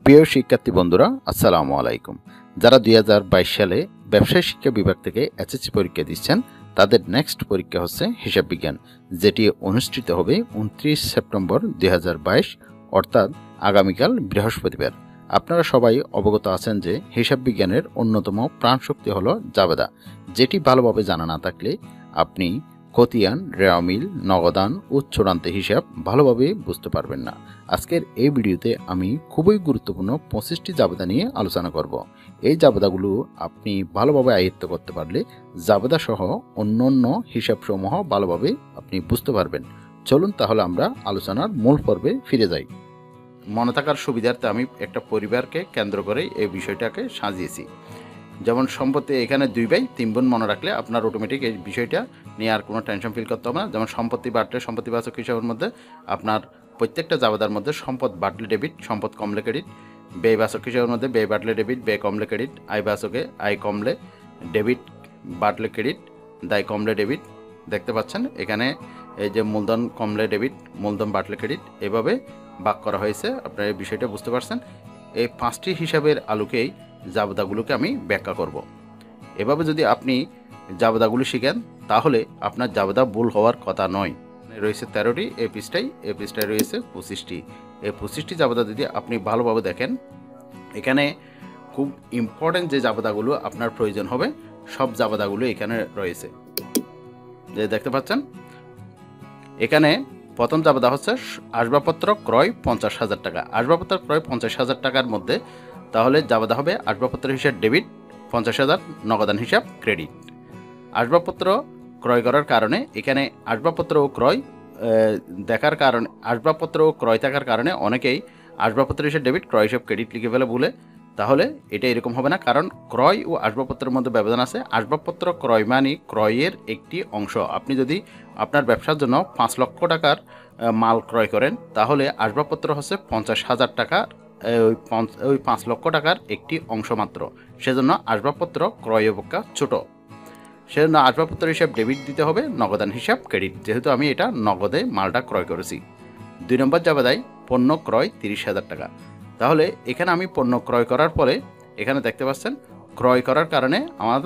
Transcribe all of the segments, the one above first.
প্রিয় শিক্ষার্থী বন্ধুরা, আসসালামু আলাইকুম। যারা 2022 সালে ব্যবসায় শিক্ষা বিভাগ থেকে এসএসসি পরীক্ষা দিচ্ছেন, তাদের নেক্সট পরীক্ষা হচ্ছে হিসাব বিজ্ঞান, যেটি অনুষ্ঠিত হবে 29 সেপ্টেম্বর 2022, অর্থাৎ আগামীকাল বৃহস্পতিবার। আপনারা সবাই অবগত আছেন যে হিসাব বিজ্ঞানের অন্যতম প্রাণশক্তি হলো জাবেদা, যেটি ভালোভাবে জানা না থাকলে আপনি খতিয়ান, রেওয়ামিল, নগদান ও চূড়ান্ত হিসাব ভালোভাবে বুঝতে পারবেন না। আজকের এই ভিডিওতে আমি খুবই গুরুত্বপূর্ণ 25টি জাবেদা নিয়ে আলোচনা করব। এই জাবেদাগুলো আপনি ভালোভাবে আয়ত্ত করতে পারলে জাবেদা সহ অন্যান্য হিসাবসমূহ ভালোভাবে আপনি বুঝতে পারবেন। চলুন তাহলে আমরা আলোচনার মূল পর্বে ফিরে যাই। মনে থাকার সুবিধার্থে আমি একটা পরিবারকে কেন্দ্র করে এই বিষয়টাকে সাজিয়েছি। যেমন সম্পত্তি, এখানে 2 ভাই 3 বোন মনে রাখলে আপনার অটোমেটিক এই বিষয়টা নিয়ে আর কোনো টেনশন ফিল করতে হবে না। যেমন সম্পত্তি বাড়লে সম্পত্তিবাচক হিসাবের মধ্যে আপনার প্রত্যেকটা জাবেদার মধ্যে সম্পদ বাড়লে ডেবিট, সম্পদ কমলে ক্রেডিট, ব্যয়বাচক হিসাবের মধ্যে ব্যয় বাড়লে ডেবিট, ব্যয় কমলে ক্রেডিট, আয়বাচকে আয় কমলে ডেবিট, বাড়লে ক্রেডিট, দায় কমলে ডেবিট। দেখতে পাচ্ছেন এখানে এই যে মূলধন কমলে ডেবিট, মূলধন বাড়লে ক্রেডিট, এভাবে ভাগ করা হয়েছে। আপনারা এই বিষয়টা বুঝতে পারছেন। এই 5টি হিসাবের আলোকেই জাবেদাগুলোকে আমি ব্যাখ্যা করব। এভাবে যদি আপনি জাবেদাগুলো শিখেন তাহলে আপনার জাবেদা ভুল হওয়ার কথা নয়। রয়েছে 13টি, এই পৃষ্ঠায় রয়েছে 25টি। এই 25টি জাবেদা যদি আপনি ভালোভাবে দেখেন, এখানে খুব ইম্পর্টেন্ট যে জাবেদাগুলো আপনার প্রয়োজন হবে সব জাবেদাগুলো এখানে রয়েছে। যে দেখতে পাচ্ছেন এখানে প্রথম জাবেদা হচ্ছে আসবাবপত্র ক্রয় 50,000 টাকা। আসবাবপত্র ক্রয় 50,000 টাকার মধ্যে তাহলে জাবেদা হবে আসবাবপত্র হিসাব ডেবিট, 50,000 নগদান হিসাব ক্রেডিট। আসবাবপত্র ক্রয় করার কারণে এখানে আসবাবপত্র ও ক্রয় দেখার কারণে, আসবাবপত্র ও ক্রয় থাকার কারণে অনেকেই আসবাবপত্র হিসাব ডেবিট, ক্রয় হিসাব ক্রেডিট লিখে ফেলে ভুলে। তাহলে এটা এরকম হবে না, কারণ ক্রয় ও আসবাবপত্রের মধ্যে ব্যবধান আছে। আসবাবপত্র ক্রয় মানে ক্রয়ের একটি অংশ। আপনি যদি আপনার ব্যবসার জন্য 5 লক্ষ টাকার মাল ক্রয় করেন তাহলে আসবাবপত্র হচ্ছে 50,000 টাকার ওই 5 লক্ষ টাকার একটি অংশ মাত্র। সেজন্য আসবাবপত্র ক্রয় অপেক্ষা ছোট। সেজন্য আসবাবপত্র হিসাব ডেবিট দিতে হবে, নগদান হিসাব ক্রেডিট, যেহেতু আমি এটা নগদে মালটা ক্রয় করেছি। 2 নম্বর জাবেদায় পণ্য ক্রয় 30,000 টাকা। তাহলে এখানে আমি পণ্য ক্রয় করার পরে এখানে দেখতে পাচ্ছেন ক্রয় করার কারণে আমার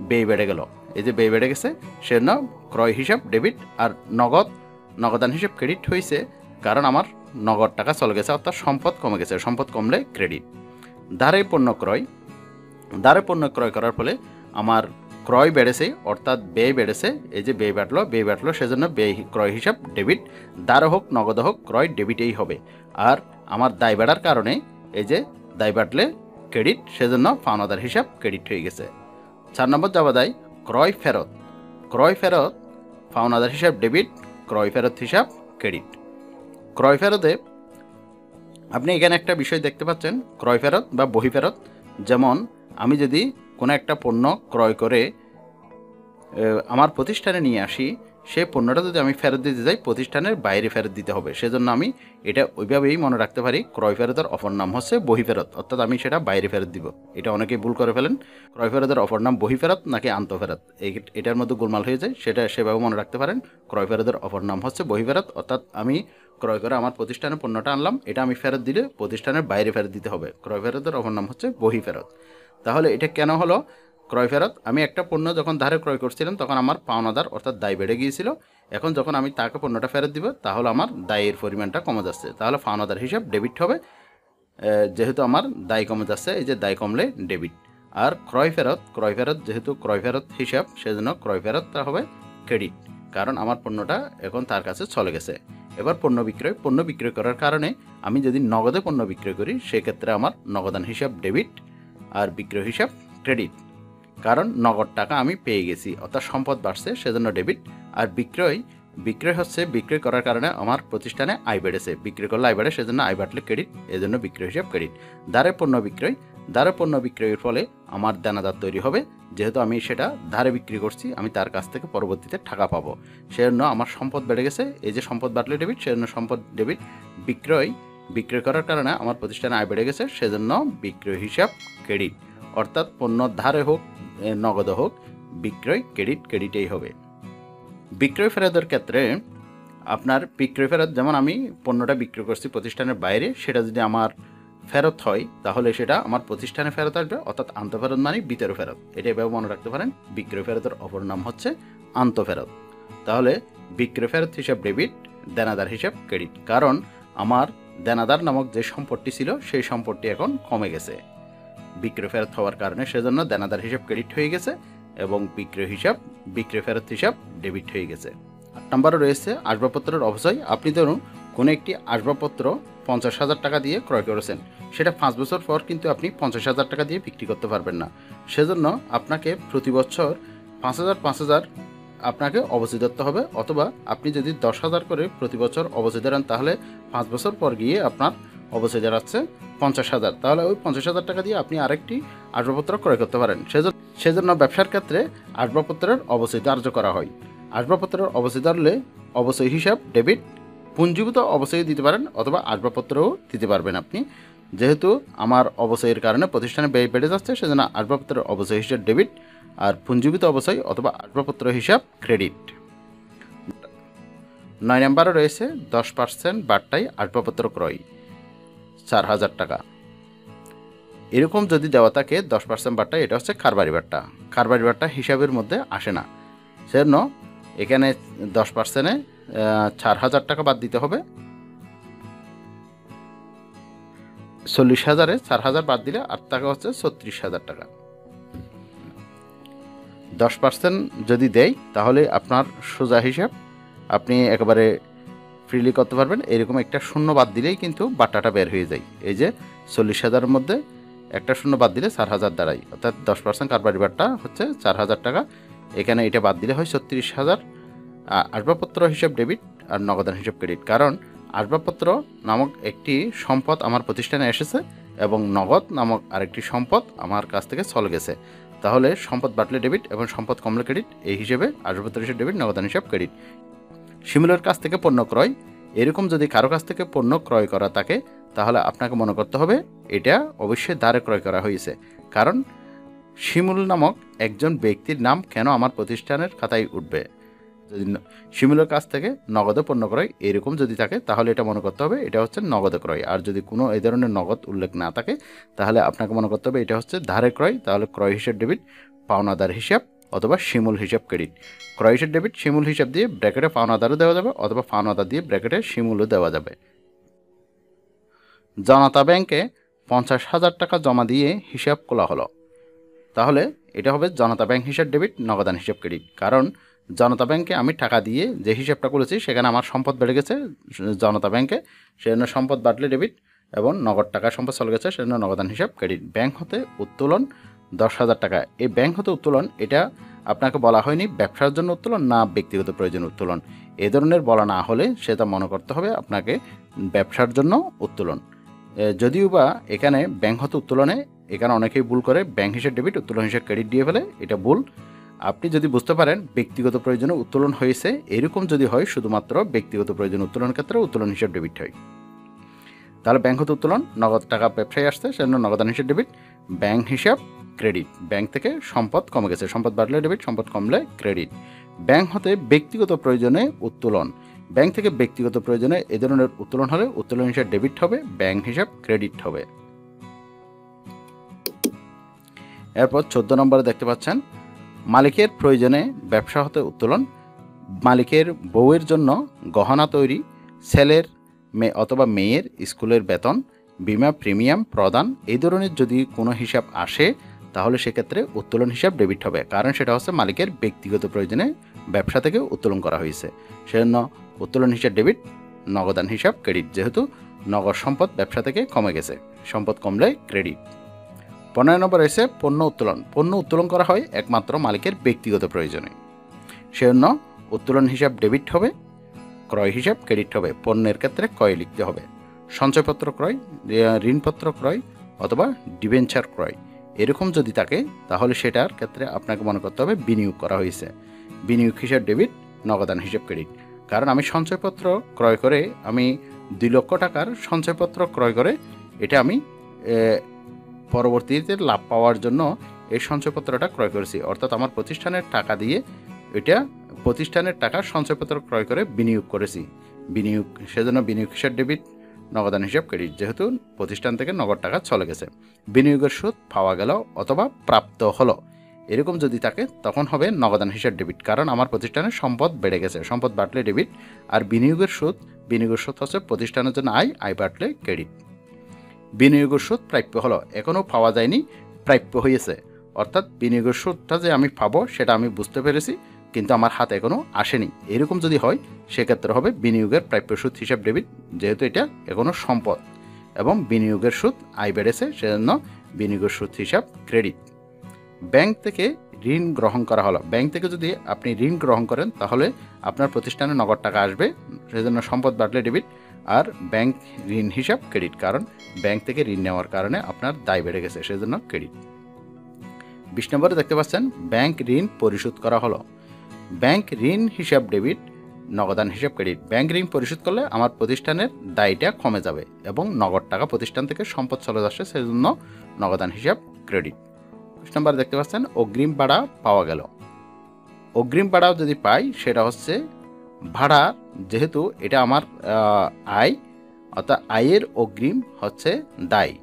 ব্যয় বেড়ে গেল। এই যে ব্যয় বেড়ে গেছে, সেজন্য ক্রয় হিসাব ডেবিট আর নগদান হিসাব ক্রেডিট হয়েছে, কারণ আমার নগদ টাকা চলে গেছে, অর্থাৎ সম্পদ কমে গেছে। সম্পদ কমলে ক্রেডিট। ধারে পণ্য ক্রয় করার ফলে আমার ক্রয় বেড়েছে, অর্থাৎ ব্যয় বেড়েছে। এই যে ব্যয় বাড়লো, সেজন্য ব্যয় ক্রয় হিসাব ডেবিট। ধারে হোক নগদ হোক ক্রয় ডেবিটেই হবে। আর আমার দায় বাড়ার কারণে এই যে দায় বাড়লে ক্রেডিট, সেজন্য পাওনাদার হিসাব ক্রেডিট হয়ে গেছে। 4 নম্বর জাবেদায় ক্রয় ফেরত পাওনাদার হিসাব ডেবিট, ক্রয় ফেরত হিসাব ক্রেডিট। ক্রয় ফেরতে আপনি এখানে একটা বিষয় দেখতে পাচ্ছেন, ক্রয় ফেরত বা বহি ফেরত। যেমন আমি যদি কোনো একটা পণ্য ক্রয় করে আমার প্রতিষ্ঠানে নিয়ে আসি, সেই পণ্যটা যদি আমি ফেরত দিতে যাই প্রতিষ্ঠানের বাইরে ফেরত দিতে হবে। সেজন্য আমি এটা ওইভাবেই মনে রাখতে পারি, ক্রয় ফেরতের অপর নাম হচ্ছে বহি ফেরত, অর্থাৎ আমি সেটা বাইরে ফেরত দিব। এটা অনেকেই ভুল করে ফেলেন, ক্রয় ফেরতের অপর নাম বহি ফেরত নাকি আন্তঃফেরত, এটার মধ্যে গোলমাল হয়ে যায়। সেটা সেভাবে মনে রাখতে পারেন, ক্রয় ফেরতের অপর নাম হচ্ছে বহি ফেরত, অর্থাৎ আমি ক্রয় করে আমার প্রতিষ্ঠানে পণ্যটা আনলাম, এটা আমি ফেরত দিলে প্রতিষ্ঠানের বাইরে ফেরত দিতে হবে। ক্রয় ফেরতের অপর নাম হচ্ছে বহি ফেরত। তাহলে এটা কেন হলো ক্রয় ফেরত? আমি একটা পণ্য যখন ধারে ক্রয় করছিলাম তখন আমার পাওনাদার অর্থাৎ দায় বেড়ে গিয়েছিল। এখন যখন আমি তাকে পণ্যটা ফেরত দিব তাহলে আমার দায়ের পরিমাণটা কমে যাচ্ছে, তাহলে পাওনাদার হিসাব ডেবিট হবে। যেহেতু আমার দায় কমে যাচ্ছে, এই যে দায় কমলে ডেবিট। আর ক্রয় ফেরত যেহেতু ক্রয় ফেরত হিসাব, সেজন্য ক্রয় ফেরতটা হবে ক্রেডিট, কারণ আমার পণ্যটা এখন তার কাছে চলে গেছে। এবার পণ্য বিক্রয় করার কারণে আমি যদি নগদে পণ্য বিক্রয় করি সেক্ষেত্রে আমার নগদান হিসাব ডেবিট আর বিক্রয় হিসাব ক্রেডিট, কারণ নগদ টাকা আমি পেয়ে গেছি, অর্থাৎ সম্পদ বাড়ছে, সেজন্য ডেবিট। আর বিক্রয় হচ্ছে বিক্রয় করার কারণে আমার প্রতিষ্ঠানে আয় বেড়েছে, বিক্রয় করলে আয় বাড়ে, সেজন্য আয় বাড়লে ক্রেডিট, এজন্য বিক্রয় হিসাব ক্রেডিট। ধারে পণ্য বিক্রয়ের ফলে আমার দানাদার তৈরি হবে, যেহেতু আমি সেটা ধারে বিক্রি করছি, আমি তার কাছ থেকে পরবর্তীতে টাকা পাবো, সেজন্য আমার সম্পদ বেড়ে গেছে। এই যে সম্পদ বাড়লে ডেবিট, সেজন্য সম্পদ ডেবিট। বিক্রয় করার কারণে আমার প্রতিষ্ঠানে আয় বেড়ে গেছে, সেজন্য বিক্রয় হিসাব ক্রেডিট, অর্থাৎ পণ্য ধারে হোক নগদ হোক বিক্রয় ক্রেডিটেই হবে। বিক্রয় ফেরতের ক্ষেত্রে আপনার বিক্রয় ফেরত, যেমন আমি পণ্যটা বিক্রি করছি প্রতিষ্ঠানের বাইরে, সেটা যদি আমার ফেরত হয় তাহলে সেটা আমার প্রতিষ্ঠানে ফেরত আসবে, অর্থাৎ আন্তঃফেরত মানে ভিতরে ফেরত। এটা এভাবে মনে রাখতে পারেন, বিক্রয় ফেরতের অপর নাম হচ্ছে আন্তঃফেরত। তাহলে বিক্রয় ফেরত হিসাব ডেবিট, দেনাদার হিসাব ক্রেডিট। কারণ আমার দেনাদার নামক যে সম্পদটি ছিল সেই সম্পদটি এখন কমে গেছে বিক্রয় ফেরত হওয়ার কারণে, সেজন্য দেনাদার হিসাব ক্রেডিট হয়ে গেছে এবং বিক্রয় ফেরত হিসাব ডেবিট হয়ে গেছে। 8 নম্বরে রয়েছে আসবাবপত্রের অপচয়। আপনি ধরুন কোনো একটি আসবাবপত্র 50,000 টাকা দিয়ে ক্রয় করেছেন, সেটা 5 বছর পর কিন্তু আপনি 50,000 টাকা দিয়ে বিক্রি করতে পারবেন না। সেজন্য আপনাকে প্রতি বছর 5,000 আপনাকে অবচয় ধরতে হবে, অথবা আপনি যদি 10,000 করে প্রতি বছর অবচয় ধরেন তাহলে 5 বছর পর গিয়ে আপনার অবচয় দাঁড়াচ্ছে 50,000। তাহলে ওই 50,000 টাকা দিয়ে আপনি আরেকটি আসবাবপত্র ক্রয় করতে পারেন। সেজন্য ব্যবসার ক্ষেত্রে আসবাবপত্রের অবচয় ধার্য করা হয়। আসবাবপত্রের অবচয় ধরলে অবচয় হিসাব ডেবিট, পুঞ্জীভূত অবচয় দিতে পারেন অথবা আসবাবপত্রও দিতে পারবেন আপনি। যেহেতু আমার অবচয়ের কারণে প্রতিষ্ঠানে ব্যয় বেড়ে যাচ্ছে, সেজন্য আসবাবপত্রের অবচয় হিসাব ডেবিট আর পুঞ্জীভূত অবচয় অথবা আসবাবপত্র হিসাব ক্রেডিট। 9 নম্বরে রয়েছে 10% বাট্টায় আসবাবপত্র ক্রয়, 4,000 টাকা। এরকম যদি দেওয়া থাকে 10% বাট্টা, এটা হচ্ছে কারবারি বাট্টা। কারবারি বাট্টা হিসাবের মধ্যে আসে না, সেজন্য এখানে 10%-এ 4,000 টাকা বাদ দিতে হবে। 40,000-এ 4,000 বাদ দিলে আর টাকা হচ্ছে 36,000 টাকা। 10% যদি দেয় তাহলে আপনার সোজা হিসাব আপনি একেবারে ফ্রিলি করতে পারবেন। এরকম একটা শূন্য বাদ দিলেই কিন্তু বাট্টাটা বের হয়ে যায়। এই যে 40,000-এর মধ্যে একটা শূন্য বাদ দিলে 4,000 দাঁড়ায়, অর্থাৎ 10% কারবারি বাট্টা হচ্ছে 4,000 টাকা। এখানে এটা বাদ দিলে হয় 36,000। আসবাবপত্র হিসাব ডেবিট আর নগদান হিসাব ক্রেডিট। কারণ আসবাবপত্র নামক একটি সম্পদ আমার প্রতিষ্ঠানে এসেছে এবং নগদ নামক আরেকটি সম্পদ আমার কাছ থেকে চলে গেছে। তাহলে সম্পদ বাড়লে ডেবিট এবং সম্পদ কমলে ক্রেডিট, এই হিসেবে আসবাবপত্র হিসাব ডেবিট, নগদান হিসাব ক্রেডিট। শিমুলের কাছ থেকে পণ্য ক্রয়। এরকম যদি কারো কাছ থেকে পণ্য ক্রয় করা থাকে তাহলে আপনাকে মনে করতে হবে এটা অবশ্যই ধারে ক্রয় করা হয়েছে। কারণ শিমুল নামক একজন ব্যক্তির নাম কেন আমার প্রতিষ্ঠানের খাতায় উঠবে? যদি শিমুলের কাছ থেকে নগদে পণ্য ক্রয় এরকম যদি থাকে তাহলে এটা মনে করতে হবে এটা হচ্ছে নগদে ক্রয়। আর যদি কোনো এই ধরনের নগদ উল্লেখ না থাকে তাহলে আপনাকে মনে করতে হবে এটা হচ্ছে ধারে ক্রয়। তাহলে ক্রয় হিসাব ডেবিট, পাওনাদার হিসাব অথবা শিমুল হিসাব ক্রেডিট। ক্রয় হিসাব ডেবিট, শিমুল হিসাব দিয়ে ব্র্যাকেটে পাওনাদারও দেওয়া যাবে অথবা পাওনাদার দিয়ে ব্র্যাকেটে শিমুলও দেওয়া যাবে। জনতা ব্যাংকে 50,000 টাকা জমা দিয়ে হিসাব খোলা হলো, তাহলে এটা হবে জনতা ব্যাংক হিসাব ডেবিট, নগদান হিসাব ক্রেডিট। কারণ জনতা ব্যাংকে আমি টাকা দিয়ে যে হিসাবটা করেছি সেখানে আমার সম্পদ বেড়ে গেছে জনতা ব্যাংকে, সেজন্য সম্পদ বাড়লে ডেবিট এবং নগদ টাকা সম্পদ চলে গেছে সেজন্য নগদান হিসাব ক্রেডিট। ব্যাংক হতে উত্তোলন 10,000 টাকা। এই ব্যাংক হতে উত্তোলন এটা আপনাকে বলা হয়নি ব্যবসার জন্য উত্তোলন না ব্যক্তিগত প্রয়োজন উত্তোলন। এ ধরনের বলা না হলে সেটা মনে করতে হবে আপনাকে ব্যবসার জন্য উত্তোলন। যদিও বা এখানে ব্যাংক হতে উত্তোলনে এখানে অনেকেই ভুল করে ব্যাংক হিসাব ডেবিট, উত্তোলন হিসাব ক্রেডিট দিয়ে ফেলে, এটা ভুল। আপনি যদি বুঝতে পারেন ব্যক্তিগত প্রয়োজনে উত্তোলন হয়েছে, এরকম যদি হয় শুধুমাত্র ব্যক্তিগত প্রয়োজন উত্তোলনের ক্ষেত্রে উত্তোলন হিসাব ডেবিট হয়। তাহলে ব্যাংক হতে উত্তোলন, নগদ টাকা ব্যবসায় আসছে সেজন্য নগদান হিসাব ডেবিট, ব্যাংক হিসাব ক্রেডিট। ব্যাংক থেকে সম্পদ কমে গেছে, সম্পদ বাড়লে ডেবিট, সম্পদ কমলে ক্রেডিট। ব্যাংক হতে ব্যক্তিগত প্রয়োজনে উত্তোলন, ব্যাংক থেকে ব্যক্তিগত প্রয়োজনে এ ধরনের উত্তোলন হলে উত্তোলন হিসাব ডেবিট হবে, ব্যাংক হিসাব ক্রেডিট হবে। এরপর 14 নম্বরে দেখতে পাচ্ছেন মালিকের প্রয়োজনে ব্যবসা হতে উত্তোলন। মালিকের বউয়ের জন্য গহনা তৈরি, ছেলের অথবা মেয়ের স্কুলের বেতন, বিমা প্রিমিয়াম প্রদান, এই ধরনের যদি কোনো হিসাব আসে তাহলে সেক্ষেত্রে উত্তোলন হিসাব ডেবিট হবে। কারণ সেটা হচ্ছে মালিকের ব্যক্তিগত প্রয়োজনে ব্যবসা থেকে উত্তোলন করা হয়েছে, সেজন্য উত্তোলন হিসাব ডেবিট, নগদান হিসাব ক্রেডিট। যেহেতু নগদ সম্পদ ব্যবসা থেকে কমে গেছে, সম্পদ কমলে ক্রেডিট। 15 নম্বর রয়েছে পণ্য উত্তোলন। পণ্য উত্তোলন করা হয় একমাত্র মালিকের ব্যক্তিগত প্রয়োজনে, সেজন্য উত্তোলন হিসাব ডেবিট হবে, ক্রয় হিসাব ক্রেডিট হবে। পণ্যের ক্ষেত্রে ক্রয় লিখতে হবে। সঞ্চয়পত্র ক্রয়, ঋণপত্র ক্রয় অথবা ডিবেঞ্চার ক্রয় এরকম যদি থাকে তাহলে সেটার ক্ষেত্রে আপনাকে মনে করতে হবে বিনিয়োগ করা হয়েছে, বিনিয়োগ হিসাব ডেবিট, নগদান হিসাব ক্রেডিট। কারণ আমি সঞ্চয়পত্র ক্রয় করে আমি 2 লক্ষ টাকার সঞ্চয়পত্র ক্রয় করে এটা আমি পরবর্তীতে লাভ পাওয়ার জন্য এই সঞ্চয়পত্রটা ক্রয় করেছি, অর্থাৎ আমার প্রতিষ্ঠানের টাকা দিয়ে এটা প্রতিষ্ঠানের টাকা সঞ্চয়পত্র ক্রয় করে বিনিয়োগ করেছি, বিনিয়োগ। সেজন্য বিনিয়োগ হিসাব ডেবিট, নগদান হিসাব ক্রেডিট, যেহেতু প্রতিষ্ঠান থেকে নগদ টাকা চলে গেছে। বিনিয়োগের সুদ পাওয়া গেল অথবা প্রাপ্ত হলো, এরকম যদি থাকে তখন হবে নগদান হিসাব ডেবিট, কারণ আমার প্রতিষ্ঠানের সম্পদ বেড়ে গেছে, সম্পদ বাড়লে ডেবিট। আর বিনিয়োগের সুদ হচ্ছে প্রতিষ্ঠানের জন্য আয় বাড়লে ক্রেডিট। বিনিয়োগের সুদ প্রাপ্য হলো, এখনও পাওয়া যায়নি, প্রাপ্য হয়েছে, অর্থাৎ বিনিয়োগের সুদটা যে আমি পাবো সেটা আমি বুঝতে পেরেছি, কিন্তু আমার হাতে এখনও আসেনি, এরকম যদি হয় সেক্ষেত্রে হবে বিনিয়োগের প্রাপ্য সুদ হিসাব ডেবিট, যেহেতু এটা এখনও সম্পদ এবং বিনিয়োগের সুদ আয় বেড়েছে, সেজন্য বিনিয়োগের সুদ হিসাব ক্রেডিট। ব্যাংক থেকে ঋণ গ্রহণ করা হলো, ব্যাংক থেকে যদি আপনি ঋণ গ্রহণ করেন তাহলে আপনার প্রতিষ্ঠানে নগদ টাকা আসবে, সেজন্য সম্পদ বাড়লে ডেবিট। আর ব্যাংক ঋণ হিসাব ক্রেডিট, কারণ ব্যাংক থেকে ঋণ নেওয়ার কারণে আপনার দায় বেড়ে গেছে, সেজন্য ক্রেডিট। 20 নম্বরে দেখতে পাচ্ছেন ব্যাংক ঋণ পরিশোধ করা হলো, ব্যাংক ঋণ হিসাব ডেবিট, নগদান হিসাব ক্রেডিট। ব্যাংক ঋণ পরিশোধ করলে আমার প্রতিষ্ঠানের দায়টা কমে যাবে এবং নগদ টাকা প্রতিষ্ঠান থেকে সম্পদ চলে যাচ্ছে, সেজন্য নগদান হিসাব ক্রেডিট। 20 নম্বরে দেখতে পাচ্ছেন অগ্রিম ভাড়া পাওয়া গেল, অগ্রিম ভাড়াও যদি পাই সেটা হচ্ছে ভাড়া, যেহেতু এটা আমার আয়, অর্থাৎ আয়ের অগ্রিম হচ্ছে দায়।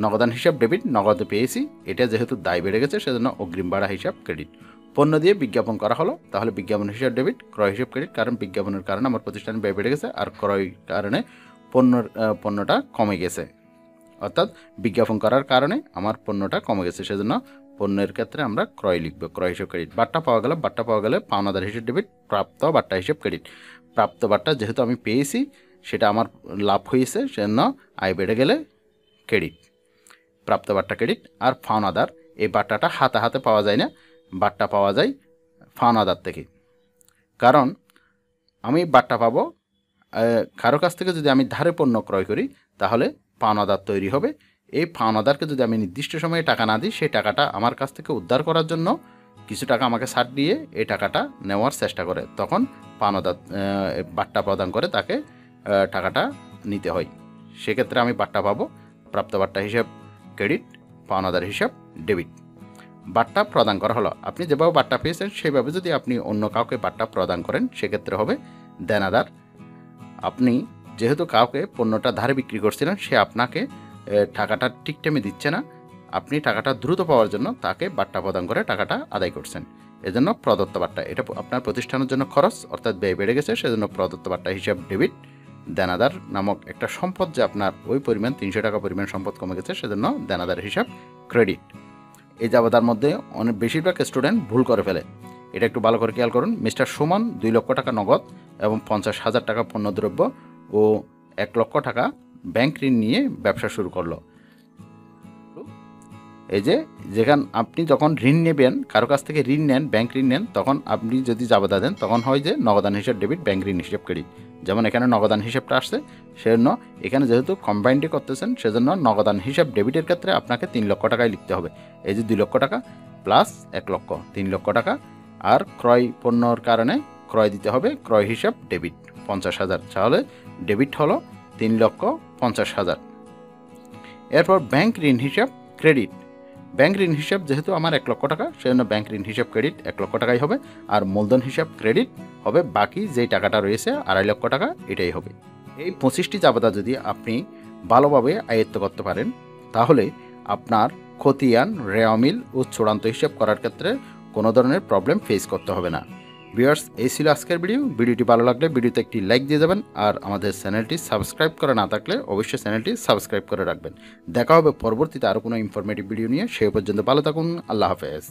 নগদান হিসাব ডেবিট, নগদে পেয়েছি, এটা যেহেতু দায় বেড়ে গেছে সেজন্য অগ্রিম ভাড়া হিসাব ক্রেডিট। পণ্য দিয়ে বিজ্ঞাপন করা হলো, তাহলে বিজ্ঞাপন হিসাব ডেবিট, ক্রয় হিসাব ক্রেডিট, কারণ বিজ্ঞাপনের কারণে আমার প্রতিষ্ঠানে ব্যয় বেড়ে গেছে আর ক্রয় কারণে পণ্যটা কমে গেছে, অর্থাৎ বিজ্ঞাপন করার কারণে আমার পণ্যটা কমে গেছে, সেজন্য পণ্যের ক্ষেত্রে আমরা ক্রয় লিখব, ক্রয় হিসাব ক্রেডিট। বাট্টা পাওয়া গেলে পাওনাদার হিসাব ডেবিট, প্রাপ্ত বাট্টা হিসাব ক্রেডিট। প্রাপ্ত বাট্টা যেহেতু আমি পেয়েছি সেটা আমার লাভ হয়েছে, সেজন্য আয় বেড়ে গেলে ক্রেডিট, প্রাপ্ত বাট্টা ক্রেডিট। আর পাওনাদার, এই বাট্টাটা হাতে হাতে পাওয়া যায় না, বাট্টা পাওয়া যায় পাওনাদার থেকে, কারণ আমি বাট্টা পাবো কারো কাছ থেকে যদি আমি ধারে পণ্য ক্রয় করি তাহলে পাওনাদার তৈরি হবে। এই পাওনাদারকে যদি আমি নির্দিষ্ট সময়ে টাকা না দিই, সেই টাকাটা আমার কাছ থেকে উদ্ধার করার জন্য কিছু টাকা আমাকে ছাড় দিয়ে এই টাকাটা নেওয়ার চেষ্টা করে, তখন পাওনাদার বাট্টা প্রদান করে তাকে টাকাটা নিতে হয়, সেক্ষেত্রে আমি বাট্টা পাবো, প্রাপ্ত বাট্টা হিসাব ক্রেডিট, পাওনাদার হিসাব ডেবিট। বাট্টা প্রদান করা হলো, আপনি যেভাবে বাট্টা পেয়েছেন সেইভাবে যদি আপনি অন্য কাউকে বাট্টা প্রদান করেন সেক্ষেত্রে হবে দেনাদার। আপনি যেহেতু কাউকে পণ্যটা ধারে বিক্রি করছিলেন, সে আপনাকে টাকাটা ঠিক টাইমে দিচ্ছে না, আপনি টাকাটা দ্রুত পাওয়ার জন্য তাকে বাট্টা প্রদান করে টাকাটা আদায় করছেন, এজন্য প্রদত্ত বাট্টা। এটা আপনার প্রতিষ্ঠানের জন্য খরচ, অর্থাৎ ব্যয় বেড়ে গেছে, সেজন্য প্রদত্ত বাট্টা হিসাব ডেবিট। দেনাদার নামক একটা সম্পদ, যে আপনার ওই পরিমাণ 300 টাকা পরিমাণ সম্পদ কমে গেছে, সেজন্য দেনাদার হিসাব ক্রেডিট। এই যাবতার মধ্যে অনেক বেশিরভাগ স্টুডেন্ট ভুল করে ফেলে, এটা একটু ভালো করে খেয়াল করুন। মিস্টার সুমন 2 লক্ষ টাকা নগদ এবং 50,000 টাকা পণ্যদ্রব্য ও 1 লক্ষ টাকা ব্যাংক ঋণ নিয়ে ব্যবসা শুরু করলো। এই যেখানে আপনি যখন ঋণ নেবেন, কারো কাছ থেকে ঋণ নেন, ব্যাংক ঋণ নেন, তখন আপনি যদি জাবেদা দেন তখন হয় যে নগদান হিসাব ডেবিট, ব্যাংক ঋণ হিসাব ক্রেডিট। যেমন এখানে নগদান হিসাবটা আসছে, সেজন্য এখানে যেহেতু কম্বাইন্ডে করতেছেন, সেজন্য নগদান হিসাব ডেবিটের ক্ষেত্রে আপনাকে 3 লক্ষ টাকায় লিখতে হবে। এই যে 2 লক্ষ টাকা প্লাস 1 লক্ষ, 3 লক্ষ টাকা। আর ক্রয় পণ্যর কারণে ক্রয় দিতে হবে, ক্রয় হিসাব ডেবিট 50,000, তাহলে ডেবিট হলো 3,50,000। এরপর ব্যাংক ঋণ হিসাব ক্রেডিট, ব্যাংক ঋণ হিসাব যেহেতু আমার 1 লক্ষ টাকা, সেজন্য ব্যাংক ঋণ হিসাব ক্রেডিট 1 লক্ষ টাকাই হবে। আর মূলধন হিসাব ক্রেডিট হবে বাকি যেই টাকাটা রয়েছে 2.5 লক্ষ টাকা, এটাই হবে। এই 25টি জাবেদা যদি আপনি ভালোভাবে আয়ত্ত করতে পারেন তাহলে আপনার খতিয়ান, রেওয়ামিল ও চূড়ান্ত হিসাব করার ক্ষেত্রে কোনো ধরনের প্রবলেম ফেস করতে হবে না। ভিউয়ার্স, এই ছিল আজকের ভিডিওটি ভালো লাগলে ভিডিওতে একটি লাইক দিয়ে যাবেন, আর আমাদের চ্যানেলটি সাবস্ক্রাইব করা না থাকলে অবশ্যই চ্যানেলটি সাবস্ক্রাইব করে রাখবেন। দেখা হবে পরবর্তীতে আরও কোনো ইনফরমেটিভ ভিডিও নিয়ে, সেই পর্যন্ত ভালো থাকুন, আল্লাহ হাফেজ।